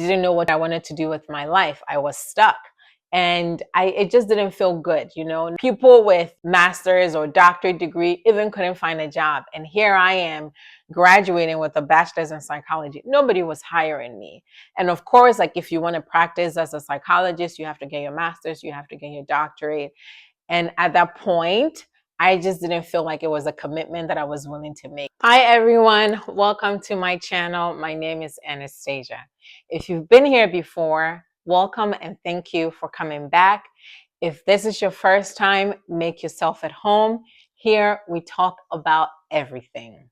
Didn't know what I wanted to do with my life. I was stuck. And it just didn't feel good, People with master's or doctorate degree even couldn't find a job. And here I am graduating with a bachelor's in psychology. Nobody was hiring me. And of course, like if you want to practice as a psychologist, you have to get your master's, you have to get your doctorate. And at that point, I just didn't feel like it was a commitment that I was willing to make. Hi, everyone. Welcome to my channel. My name is Anastasia. If you've been here before, welcome and thank you for coming back. If this is your first time, make yourself at home. Here we talk about everything.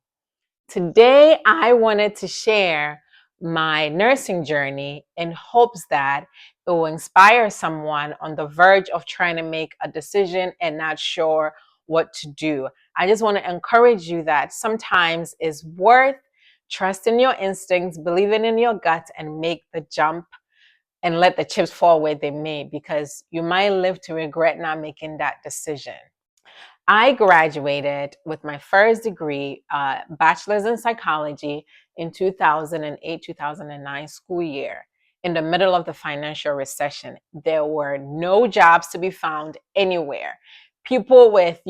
Today, I wanted to share my nursing journey in hopes that it will inspire someone on the verge of trying to make a decision and not sure what to do. I just want to encourage you that sometimes it's worth trusting your instincts, believing in your gut, and make the jump and let the chips fall where they may, because you might live to regret not making that decision. I graduated with my first degree, bachelor's in psychology, in 2008-2009 school year, in the middle of the financial recession. There were no jobs to be found anywhere. People with,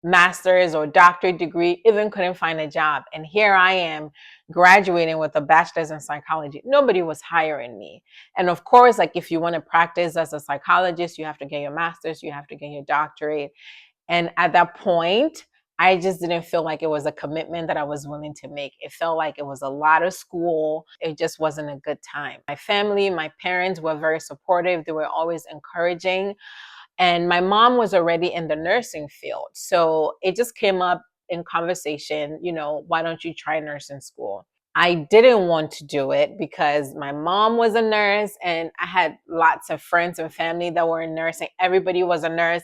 master's or doctorate degree even couldn't find a job. And here I am graduating with a bachelor's in psychology. Nobody was hiring me. And of course, like if you want to practice as a psychologist, you have to get your master's, you have to get your doctorate. And at that point, I just didn't feel like it was a commitment that I was willing to make. It felt like it was a lot of school. It just wasn't a good time. My family, my parents were very supportive. They were always encouraging. And my mom was already in the nursing field. So it just came up in conversation, why don't you try nursing school? I didn't want to do it because my mom was a nurse and I had lots of friends and family that were in nursing. Everybody was a nurse.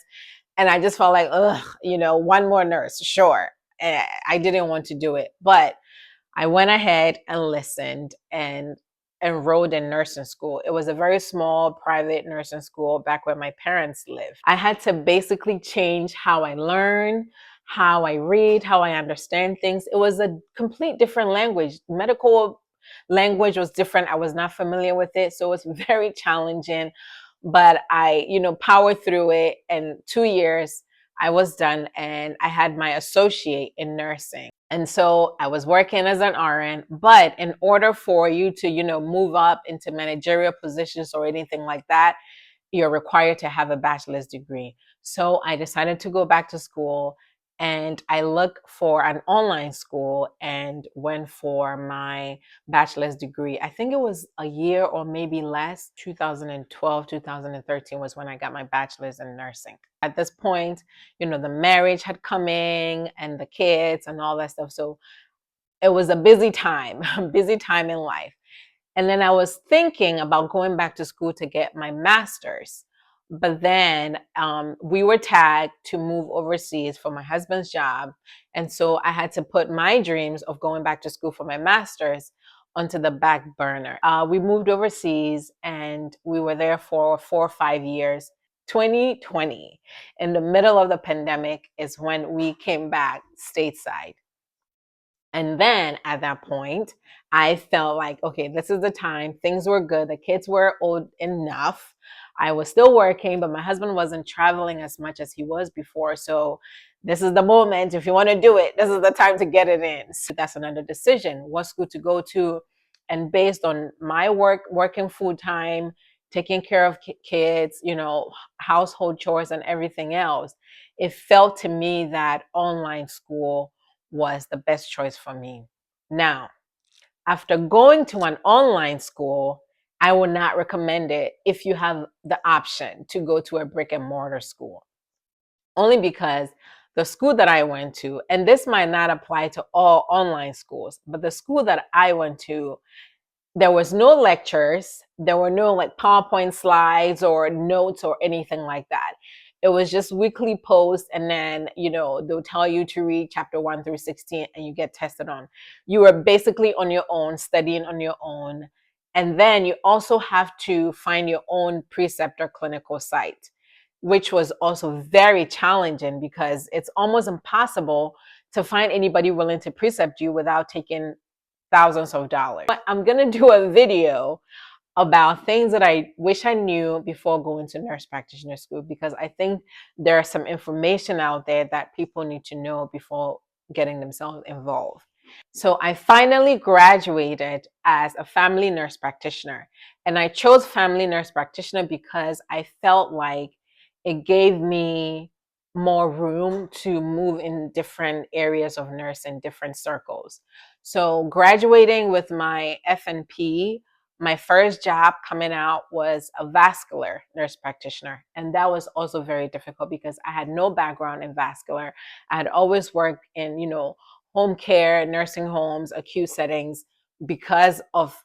And I just felt like, one more nurse, sure. And I didn't want to do it. But I went ahead and listened and enrolled in nursing school. It was a very small private nursing school back where my parents lived. I had to basically change how I learn, how I read, how I understand things. It was a complete different language. Medical language was different. I was not familiar with it. So it was very challenging. But I, powered through it. And 2 years, I was done and I had my associate in nursing. And so I was working as an RN, but in order for you to, move up into managerial positions or anything like that, you're required to have a bachelor's degree. So I decided to go back to school and I looked for an online school and went for my bachelor's degree. I think it was a year or maybe less. 2012, 2013 was when I got my bachelor's in nursing. At this point, the marriage had come in and the kids and all that stuff. So it was a busy time, busy time in life. And then I was thinking about going back to school to get my master's. But then we were tagged to move overseas for my husband's job. And so I had to put my dreams of going back to school for my master's onto the back burner. We moved overseas and we were there for 4 or 5 years. 2020, in the middle of the pandemic, is when we came back stateside. And then at that point, I felt like, okay, this is the time. Things were good. The kids were old enough. I was still working, but my husband wasn't traveling as much as he was before. So this is the moment. If you want to do it, this is the time to get it in. So that's another decision. What school to go to? And based on my working full time, taking care of kids, household chores and everything else, it felt to me that online school was the best choice for me. Now, after going to an online school, I would not recommend it if you have the option to go to a brick and mortar school. Only because the school that I went to, and this might not apply to all online schools, but the school that I went to, there was no lectures. There were no PowerPoint slides or notes or anything like that. It was just weekly posts, and then, they'll tell you to read chapter 1 through 16 and you get tested on. You were basically on your own, studying on your own. And then you also have to find your own preceptor clinical site, which was also very challenging because it's almost impossible to find anybody willing to precept you without taking thousands of dollars. I'm going to do a video about things that I wish I knew before going to nurse practitioner school, because I think there's some information out there that people need to know before getting themselves involved. So I finally graduated as a family nurse practitioner. And I chose family nurse practitioner because I felt like it gave me more room to move in different areas of nursing, different circles. So graduating with my FNP, my first job coming out was a vascular nurse practitioner. And that was also very difficult because I had no background in vascular. I had always worked in, home care, nursing homes, acute settings. Because of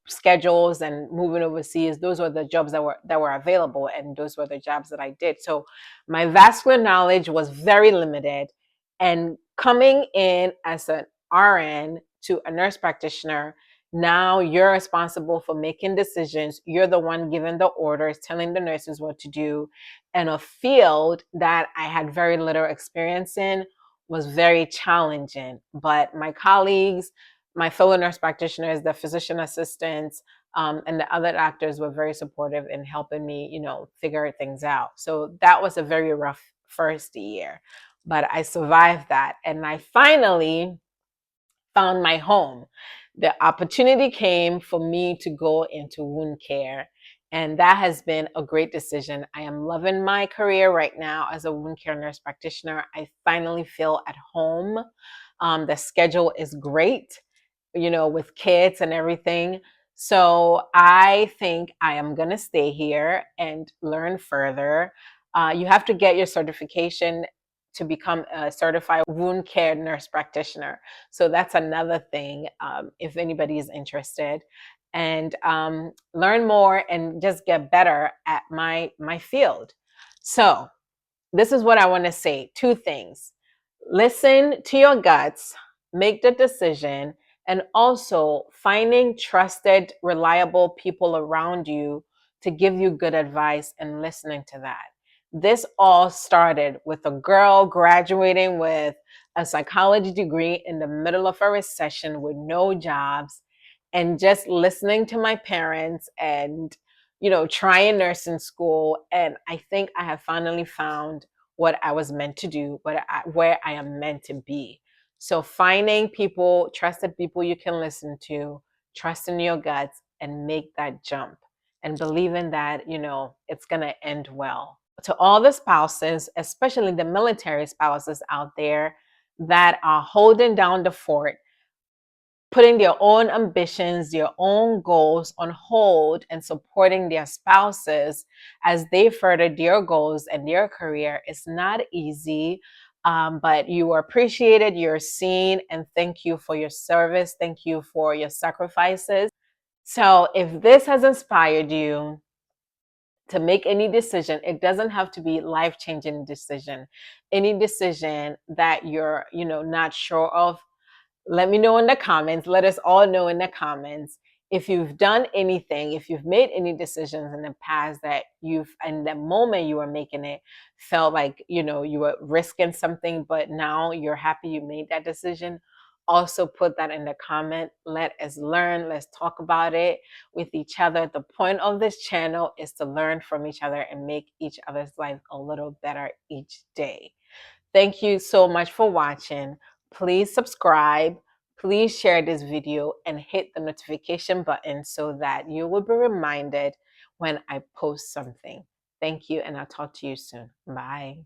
schedules and moving overseas, those were the jobs that were available, and those were the jobs that I did. So my vascular knowledge was very limited, and coming in as an RN to a nurse practitioner, now you're responsible for making decisions. You're the one giving the orders, telling the nurses what to do, and a field that I had very little experience in was very challenging. But my colleagues, my fellow nurse practitioners, the physician assistants, and the other doctors were very supportive in helping me, figure things out. So that was a very rough first year, but I survived that. And I finally found my home. The opportunity came for me to go into wound care. And that has been a great decision. I am loving my career right now as a wound care nurse practitioner. I finally feel at home. The schedule is great, with kids and everything. So I think I am going to stay here and learn further. You have to get your certification to become a certified wound care nurse practitioner. So that's another thing, if anybody is interested. And learn more and just get better at my field. So this is what I want to say. Two things. Listen to your guts, make the decision, and also finding trusted, reliable people around you to give you good advice and listening to that. This all started with a girl graduating with a psychology degree in the middle of a recession with no jobs, and just listening to my parents and trying nursing school. And I think I have finally found what I was meant to do, where I am meant to be. So finding people, trusted people you can listen to, trust in your guts, and make that jump and believing that, it's going to end well. To all the spouses, especially the military spouses out there that are holding down the fort, putting their own ambitions, their own goals on hold, and supporting their spouses as they further their goals and their career is not easy. But you are appreciated, you're seen, and thank you for your service. Thank you for your sacrifices. So if this has inspired you to make any decision, it doesn't have to be life-changing decision. Any decision that you're, not sure of, let me know in the comments. Let us all know in the comments if you've done anything, if you've made any decisions in the past that you've, in the moment you were making it, felt like, you were risking something, but now you're happy you made that decision. Also put that in the comment. Let us learn. Let's talk about it with each other. The point of this channel is to learn from each other and make each other's life a little better each day. Thank you so much for watching. Please subscribe. Please share this video and hit the notification button so that you will be reminded when I post something. Thank you, and I'll talk to you soon. Bye.